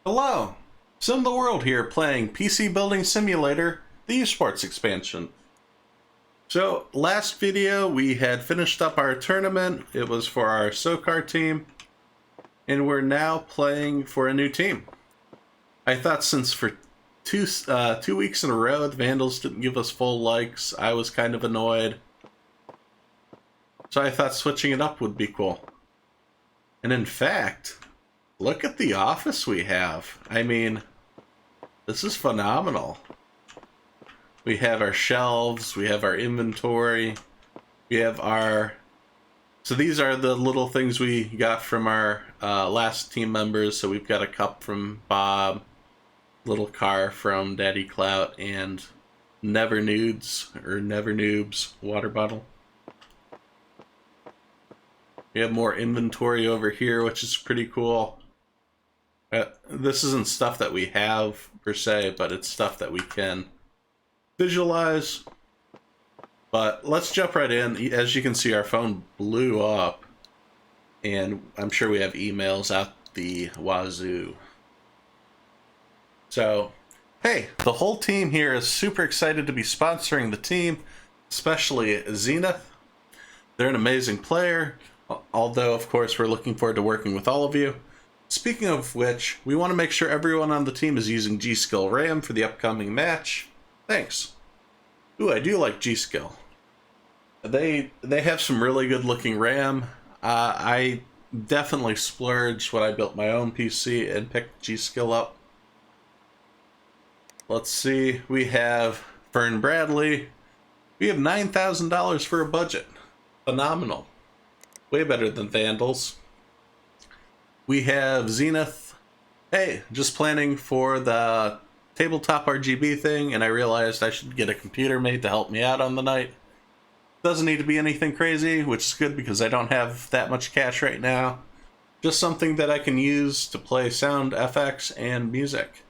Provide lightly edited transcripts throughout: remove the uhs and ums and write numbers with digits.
Hello, SimTheWorld here playing PC Building Simulator, the Esports expansion. So, last video we had finished up our tournament. It was for our SoCar team, and we're now playing for a new team. I thought since for two weeks in a row the Vandals didn't give us full likes, I was kind of annoyed. So I thought switching it up would be cool. And in fact, look at the office we have. I mean, this is phenomenal. We have our shelves, we have our inventory, we have our... So these are the little things we got from our last team members. So we've got a cup from Bob, little car from Daddy Clout, and Never Noobs water bottle. We have more inventory over here, which is pretty cool. This isn't stuff that we have per se, but it's stuff that we can visualize. But let's jump right in. As you can see, our phone blew up, and I'm sure we have emails out the wazoo. So, hey, the whole team here is super excited to be sponsoring the team, especially Zenith. They're an amazing player, although, of course, we're looking forward to working with all of you. Speaking of which, we want to make sure everyone on the team is using G-Skill RAM for the upcoming match. Thanks. Ooh, I do like G-Skill. They have some really good looking RAM. I definitely splurged when I built my own PC and picked G-Skill up. Let's see, we have Fern Bradley. We have $9,000 for a budget. Phenomenal. Way better than Vandals. We have Zenith. Hey, just planning for the tabletop RGB thing, and I realized I should get a computer made to help me out on the night. Doesn't need to be anything crazy, which is good because I don't have that much cash right now. Just something that I can use to play sound FX and music.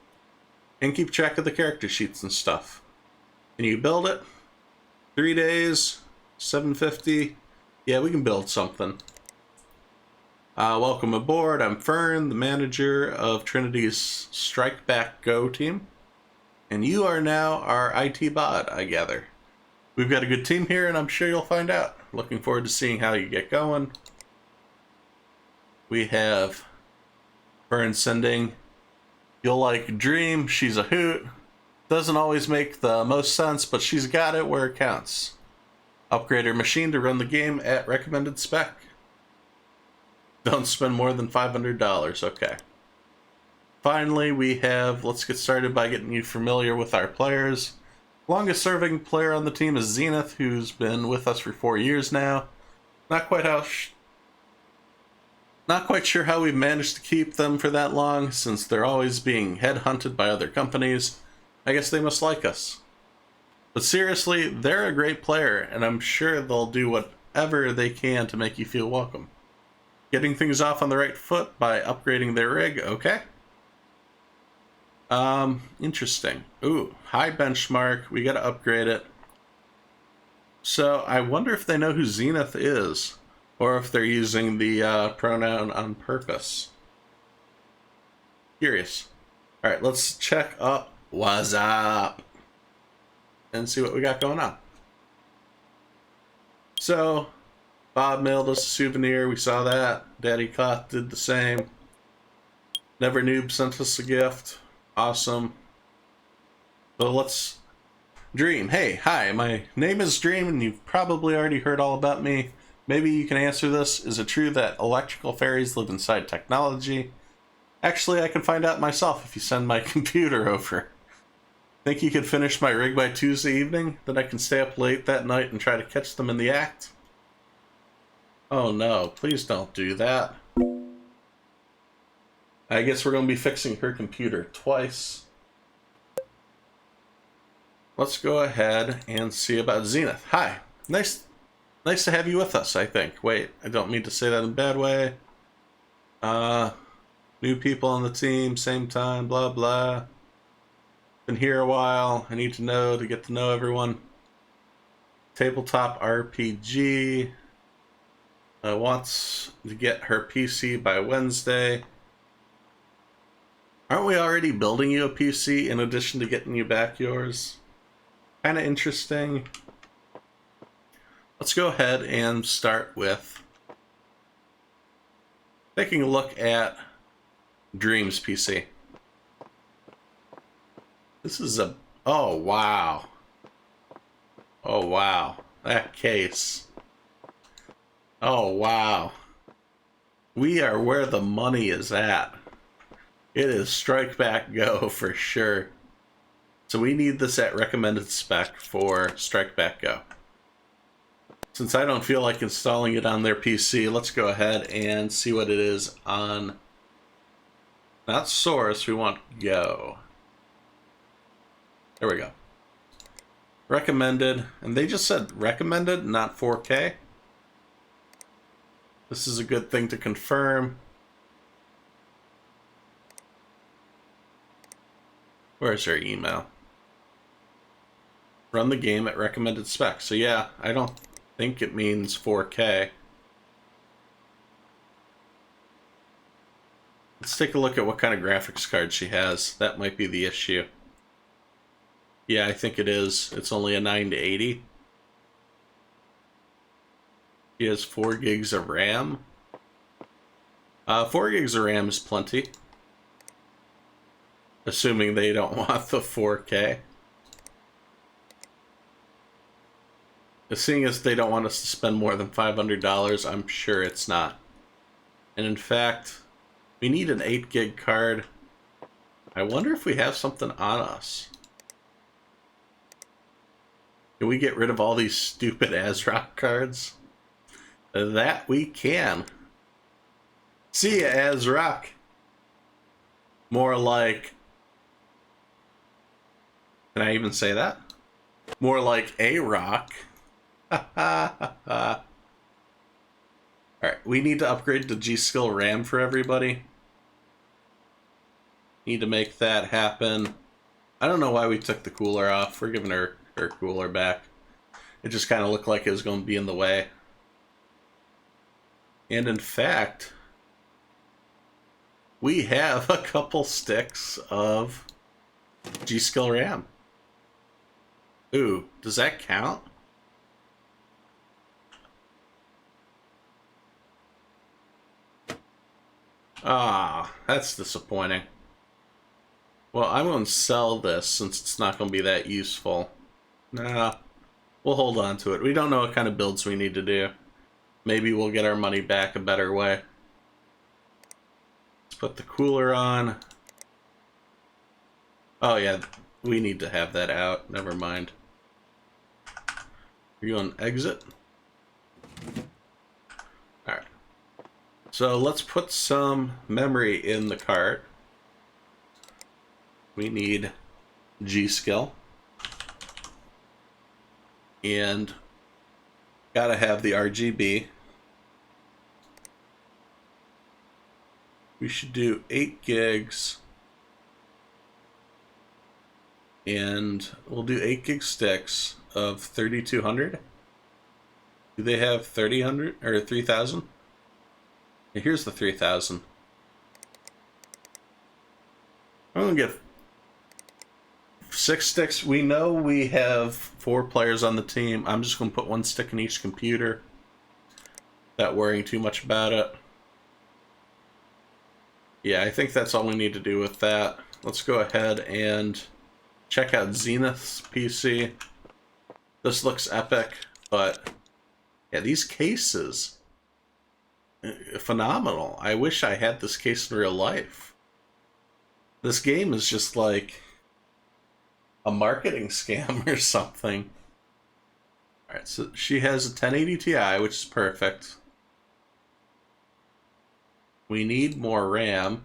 And keep track of the character sheets and stuff. Can you build it? 3 days, $750. Yeah, we can build something. Welcome aboard. I'm Fern, the manager of Trinity's Strike Back Go team. And you are now our IT bot, I gather. We've got a good team here, and I'm sure you'll find out. Looking forward to seeing how you get going. We have Fern sending, "You'll like Dream, she's a hoot. Doesn't always make the most sense, but she's got it where it counts. Upgrade her machine to run the game at recommended spec. Don't spend more than $500, okay." Finally, we have, let's get started by getting you familiar with our players. Longest serving player on the team is Zenith, who's been with us for 4 years now. Not quite sure how we've managed to keep them for that long, since they're always being headhunted by other companies. I guess they must like us. But seriously, they're a great player, and I'm sure they'll do whatever they can to make you feel welcome. Getting things off on the right foot by upgrading their rig, okay? Interesting. Ooh, high benchmark. We gotta upgrade it. So, I wonder if they know who Zenith is, or if they're using the pronoun on purpose. Curious. Alright, let's check up Wazap and see what we got going on. So, Bob mailed us a souvenir, we saw that. Daddy Cloth did the same. Never Noob sent us a gift. Awesome. So let's... Dream. Hey, hi, my name is Dream, and you've probably already heard all about me. Maybe you can answer this. Is it true that electrical fairies live inside technology? Actually, I can find out myself if you send my computer over. Think you could finish my rig by Tuesday evening? Then I can stay up late that night and try to catch them in the act? Oh no, please don't do that. I guess we're going to be fixing her computer twice. Let's go ahead and see about Zenith. Hi. Nice to have you with us, I think. Wait, I don't mean to say that in a bad way. New people on the team, same time, blah blah. Been here a while. I need to get to know everyone. Tabletop RPG. Wants to get her PC by Wednesday. Aren't we already building you a PC in addition to getting you back yours? Kind of interesting. Let's go ahead and start with taking a look at Dreams PC. This is a... oh, wow. Oh, wow. That case. Oh, wow. We are where the money is at. It is strike back go for sure. So we need this at recommended spec for strike back go. Since I don't feel like installing it on their PC, let's go ahead and see what it is on, not source, we want go. There we go. Recommended, and they just said recommended, not 4K. This is a good thing to confirm. Where's their email? Run the game at recommended spec. So yeah, I don't think it means 4K. Let's take a look at what kind of graphics card she has. That might be the issue. Yeah, I think it is. It's only a 980. She has 4 gigs of RAM. 4 gigs of RAM is plenty. Assuming they don't want the 4K. Seeing as they don't want us to spend more than $500, I'm sure it's not. And in fact, we need an 8 gig card. I wonder if we have something on us. Can we get rid of all these stupid ASRock cards? That we can. See ya, ASRock. More like... can I even say that? More like A-Rock. Alright, we need to upgrade to G-Skill RAM for everybody. Need to make that happen. I don't know why we took the cooler off. We're giving her cooler back. It just kind of looked like it was going to be in the way. And in fact, we have a couple sticks of G-Skill RAM. Ooh, does that count? Ah, that's disappointing. Well, I'm going to sell this since it's not going to be that useful. Nah, we'll hold on to it. We don't know what kind of builds we need to do. Maybe we'll get our money back a better way. Let's put the cooler on. Oh yeah, we need to have that out. Never mind. Are you on exit? Alright. So let's put some memory in the cart. We need G-Skill. And gotta have the RGB. We should do 8 gigs. And we'll do 8 gig sticks of 3200. Do they have 3000 or 3000? Here's the 3000. I'm gonna get 6 sticks. We know we have 4 players on the team. I'm just gonna put 1 stick in each computer. Not worrying too much about it. Yeah, I think that's all we need to do with that. Let's go ahead and check out Zeniths PC. This looks epic, but yeah, these cases, phenomenal. I wish I had this case in real life. This game is just like a marketing scam or something. Alright, so she has a 1080 Ti, which is perfect. We need more RAM,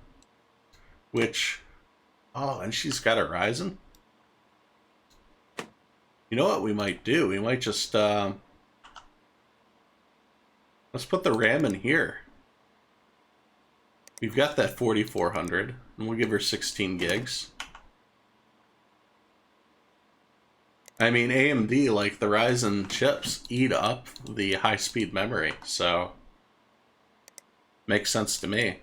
which... oh, and she's got a Ryzen? You know what we might do? We might just, let's put the RAM in here. We've got that 4400, and we'll give her 16 gigs. I mean, AMD, like the Ryzen chips, eat up the high-speed memory, so makes sense to me.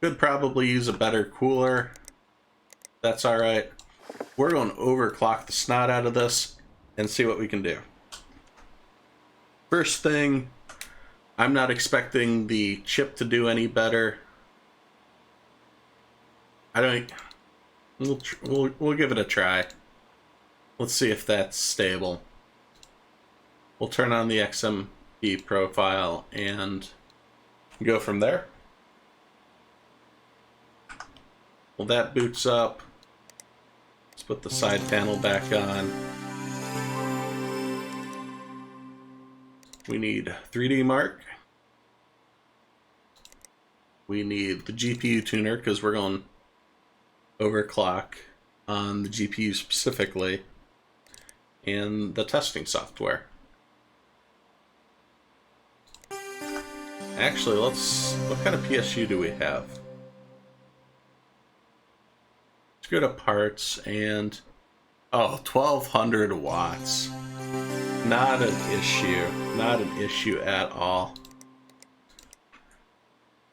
Could probably use a better cooler. That's alright. We're going to overclock the snot out of this and see what we can do. First thing, I'm not expecting the chip to do any better. I don't... We'll give it a try. Let's see if that's stable. We'll turn on the XMP profile and go from there. Well, that boots up. Let's put the side panel back on. We need 3D Mark. We need the GPU tuner because we're going overclock on the GPU specifically, and the testing software. Actually, what kind of PSU do we have? Let's go to parts and, oh, 1200 watts. Not an issue. Not an issue at all.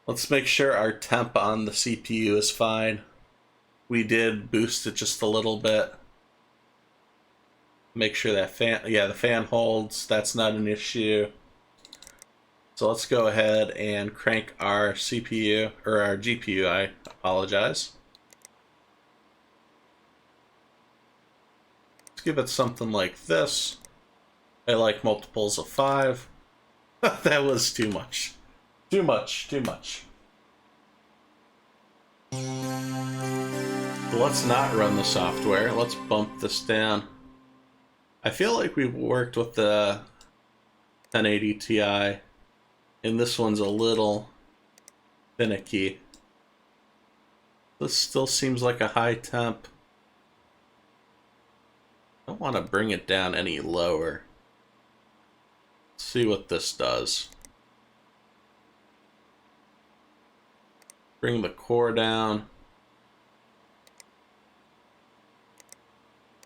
Let's make sure our temp on the CPU is fine. We did boost it just a little bit. Make sure that fan, yeah, the fan holds. That's not an issue. So let's go ahead and crank our CPU, or our GPU, I apologize. Let's give it something like this. I like multiples of 5. That was too much. Too much, too much. Let's not run the software. Let's bump this down. I feel like we've worked with the 1080 Ti, and this one's a little finicky. This still seems like a high temp. I don't want to bring it down any lower. Let's see what this does. Bring the core down.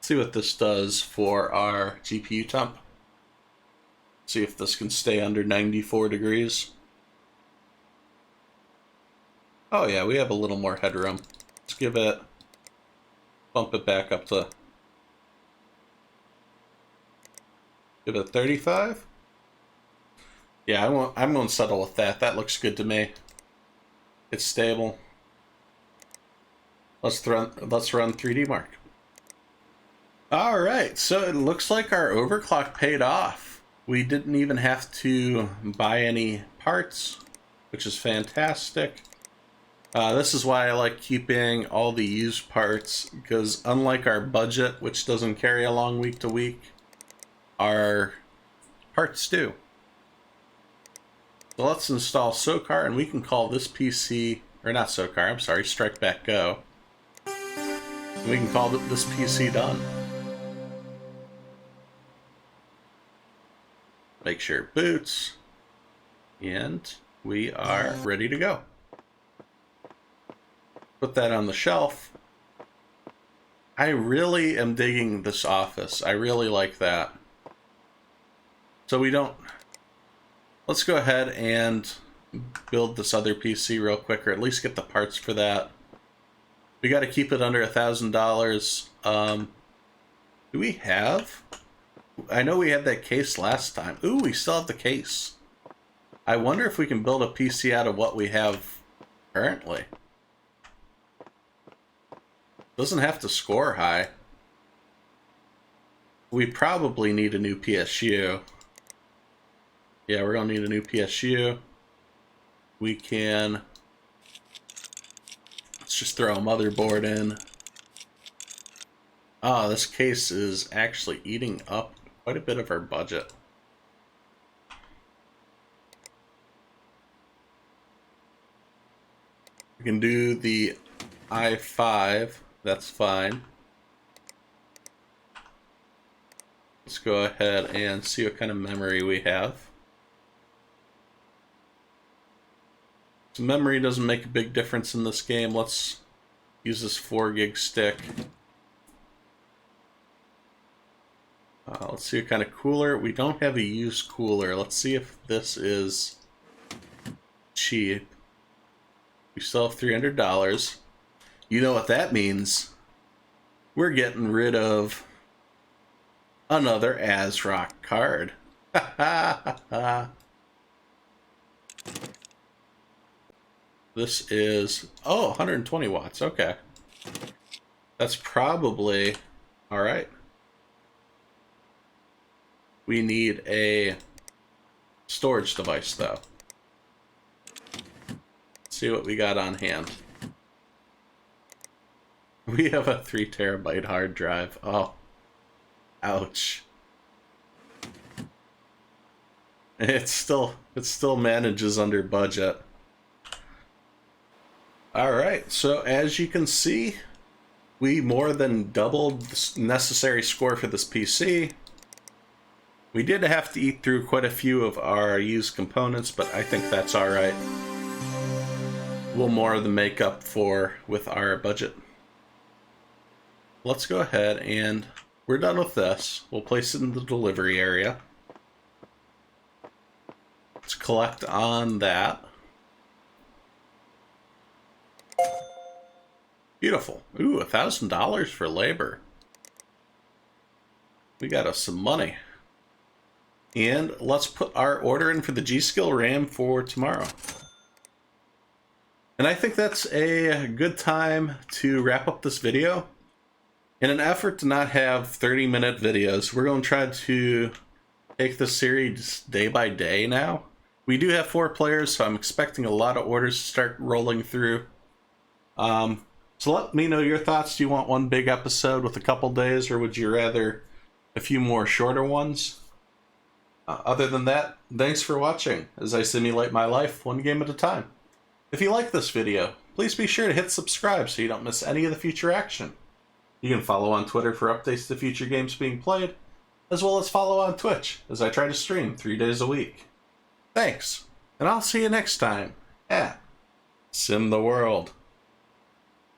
See what this does for our GPU temp. See if this can stay under 94 degrees. Oh yeah, we have a little more headroom. Let's bump it back up to, give it 35. Yeah, I'm gonna settle with that. That looks good to me. It's stable. Let's run 3D Mark. All right, so it looks like our overclock paid off. We didn't even have to buy any parts, which is fantastic. This is why I like keeping all the used parts, because unlike our budget, which doesn't carry along week to week, our parts do. So let's install SOCAR, and we can call this PC, or not SOCAR, I'm sorry, Strike Back Go. And we can call this PC done. Make sure it boots, and we are ready to go. Put that on the shelf. I really am digging this office. I really like that. So let's go ahead and build this other PC real quick, or at least get the parts for that. We got to keep it under $1,000. Do we have? I know we had that case last time. Ooh, we still have the case. I wonder if we can build a PC out of what we have currently. Doesn't have to score high. We probably need a new PSU. Yeah, we're gonna need a new PSU. We can... Let's just throw a motherboard in. Oh, this case is actually eating up quite a bit of our budget. We can do the i5, that's fine. Let's go ahead and see what kind of memory we have. So memory doesn't make a big difference in this game. Let's use this 4 gig stick. Let's see what kind of cooler. We don't have a used cooler. Let's see if this is cheap. We still have $300. You know what that means? We're getting rid of another ASRock card. This is, 120 watts. Okay. That's probably all right. We need a storage device, though. Let's see what we got on hand. We have a 3 terabyte hard drive. Oh, ouch. It still manages under budget. All right, so as you can see, we more than doubled the necessary score for this PC. We did have to eat through quite a few of our used components, but I think that's all right. We'll more than make up for with our budget. Let's go ahead and we're done with this. We'll place it in the delivery area. Let's collect on that. Beautiful. Ooh, $1,000 for labor. We got us some money. And let's put our order in for the G-Skill RAM for tomorrow. And I think that's a good time to wrap up this video. In an effort to not have 30-minute videos, we're going to try to take this series day by day now. We do have 4 players, so I'm expecting a lot of orders to start rolling through. So let me know your thoughts. Do you want one big episode with a couple days, or would you rather a few more shorter ones? Other than that, thanks for watching as I simulate my life one game at a time. If you like this video, please be sure to hit subscribe so you don't miss any of the future action. You can follow on Twitter for updates to future games being played, as well as follow on Twitch as I try to stream 3 days a week. Thanks, and I'll see you next time at SimTheWorld.